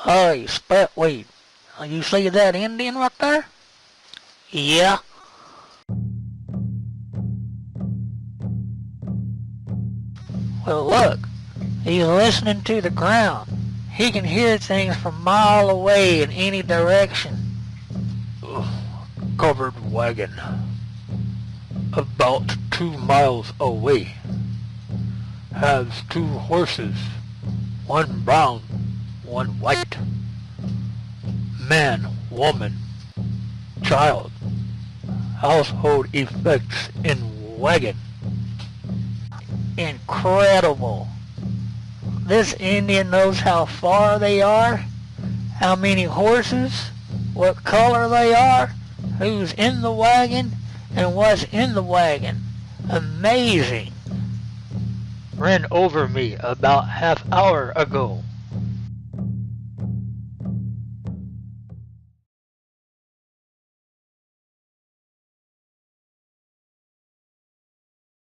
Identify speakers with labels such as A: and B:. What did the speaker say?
A: Hey, Spetweed, you see that Indian right there? Yeah. Well, look, he's listening to the ground. He can hear things from a mile away in any direction. Covered wagon. About 2 miles away. Has 2 horses. One brown, one white. Man, woman, child. Household effects in wagon. Incredible. This Indian knows how far they are, how many horses, what color they are, who's in the wagon, and what's in the wagon. Amazing. Ran over me about half hour ago.